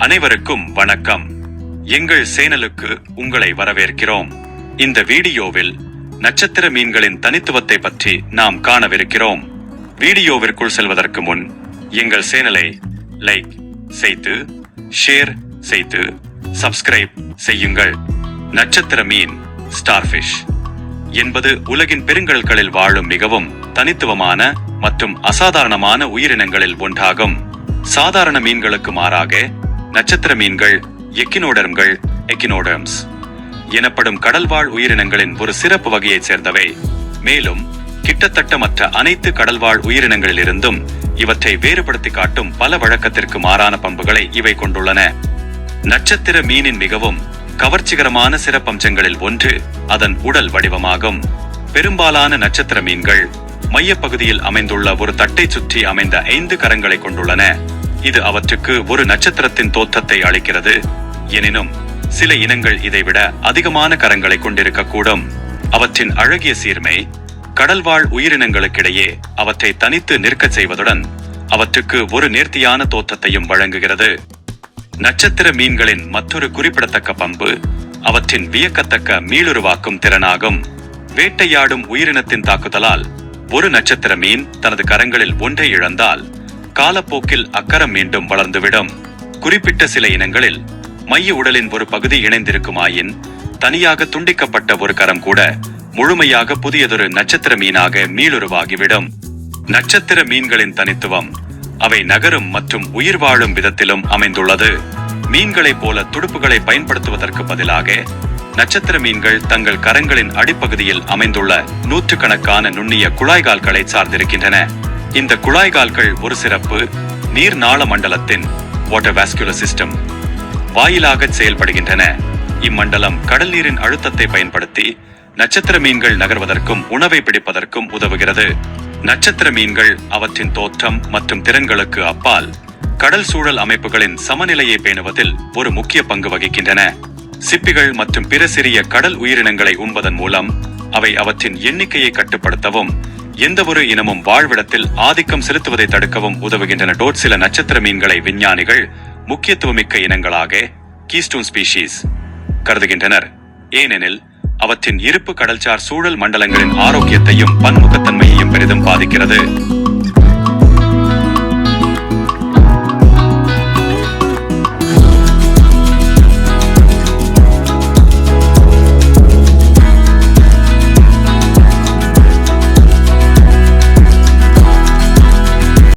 அனைவருக்கும் வணக்கம். எங்கள் சேனலுக்கு உங்களை வரவேற்கிறோம். இந்த வீடியோவில் நட்சத்திர மீன்களின் தனித்துவத்தை பற்றி நாம் காணவிருக்கிறோம். வீடியோவிற்குள் செல்வதற்கு முன் எங்கள் சேனலை லைக் செய்து, ஷேர் செய்து, சப்ஸ்கிரைப் செய்யுங்கள். நட்சத்திர மீன் ஸ்டார்ஃபிஷ் என்பது உலகின் பெருங்கடல்களில் வாழும் மிகவும் தனித்துவமான மற்றும் அசாதாரணமான உயிரினங்களில் ஒன்றாகும். சாதாரண மீன்களுக்கு மாறாக நட்சத்திர மீன்கள் எக்கினோடர்ம்ஸ் எனப்படும் கடல்வாழ் உயிரினங்களின் ஒரு சிறப்பு வகையைச் சேர்ந்தவை. மேலும் கிட்டத்தட்ட மற்ற அனைத்து கடல்வாழ் உயிரினங்களிலிருந்தும் இவற்றை வேறுபடுத்தி காட்டும் பல வழக்கத்திற்கு மாறான பண்புகளை இவை கொண்டுள்ளன. நட்சத்திர மீனின் மிகவும் கவர்ச்சிகரமான சிறப்பம்சங்களில் ஒன்று அதன் உடல் வடிவமாகும். பெரும்பாலான நட்சத்திர மீன்கள் மையப்பகுதியில் அமைந்துள்ள ஒரு தட்டை சுற்றி அமைந்த 5 கரங்களை கொண்டுள்ளன. இது அவற்றுக்கு ஒரு நட்சத்திரத்தின் தோற்றத்தை அளிக்கிறது. எனினும் சில இனங்கள் இதைவிட அதிகமான கரங்களை கொண்டிருக்கக்கூடும். அவற்றின் அழகிய சீர்மை கடல்வாழ் உயிரினங்களுக்கிடையே அவற்றை தனித்து நிற்கச் செய்வதுடன் அவற்றுக்கு ஒரு நேர்த்தியான தோற்றத்தையும் வழங்குகிறது. நட்சத்திர மீன்களின் மற்றொரு குறிப்பிடத்தக்க பண்பு அவற்றின் வியக்கத்தக்க மீளுருவாக்கும் திறனாகும். வேட்டையாடும் உயிரினத்தின் தாக்குதலால் ஒரு நட்சத்திர மீன் தனது கரங்களில் ஒன்றை இழந்தால் காலப்போக்கில் அக்கரம் மீண்டும் வளர்ந்துவிடும். குறிப்பிட்ட சில இனங்களில் மைய உடலின் ஒரு பகுதி இணைந்திருக்குமாயின் தனியாக துண்டிக்கப்பட்ட ஒரு கரம் கூட முழுமையாக புதியதொரு நட்சத்திர மீனாக மீளுருவாகிவிடும். நட்சத்திர மீன்களின் தனித்துவம் அவை நகரும் மற்றும் உயிர் வாழும் விதத்திலும் அமைந்துள்ளது. மீன்களைப் போல துடுப்புகளை பயன்படுத்துவதற்கு பதிலாக நட்சத்திர மீன்கள் தங்கள் கரங்களின் அடிப்பகுதியில் அமைந்துள்ள நூற்றுக்கணக்கான நுண்ணிய குழாய்கால்களை சார்ந்திருக்கின்றன. இந்த குழாய்கால்கள் ஒரு சிறப்பு நீர்நாள மண்டலத்தின் வாட்டர் வாஸ்குலர் சிஸ்டம் வாயிலாக செயல்படுகின்றன. இம்மண்டலம் கடல் நீரின் அழுத்தத்தை பயன்படுத்தி நட்சத்திர மீன்கள் நகர்வதற்கும் உணவை பிடிப்பதற்கும் உதவுகிறது. நட்சத்திர மீன்கள் அவற்றின் தோற்றம் மற்றும் திறன்களுக்கு அப்பால் கடல் சூழல் அமைப்புகளின் சமநிலையை பேணுவதில் ஒரு முக்கிய பங்கு வகிக்கின்றன. சிப்பிகள் மற்றும் பிற சிறிய கடல் உயிரினங்களை உண்பதன் மூலம் அவை அவற்றின் எண்ணிக்கையை கட்டுப்படுத்தவும் எந்த ஒரு இனமும் வாழ்விடத்தில் ஆதிக்கம் செலுத்துவதை தடுக்கவும் உதவுகின்றன. சில நட்சத்திர மீன்களை விஞ்ஞானிகள் முக்கியத்துவமிக்க இனங்களாக கீஸ்டோன் ஸ்பீஷீஸ் கருதுகின்றனர். ஏனெனில் அவற்றின் இருப்பு கடல்சார் சூழல் மண்டலங்களின் ஆரோக்கியத்தையும் பன்முகத்தன்மையையும் பெரிதும் பாதிக்கிறது.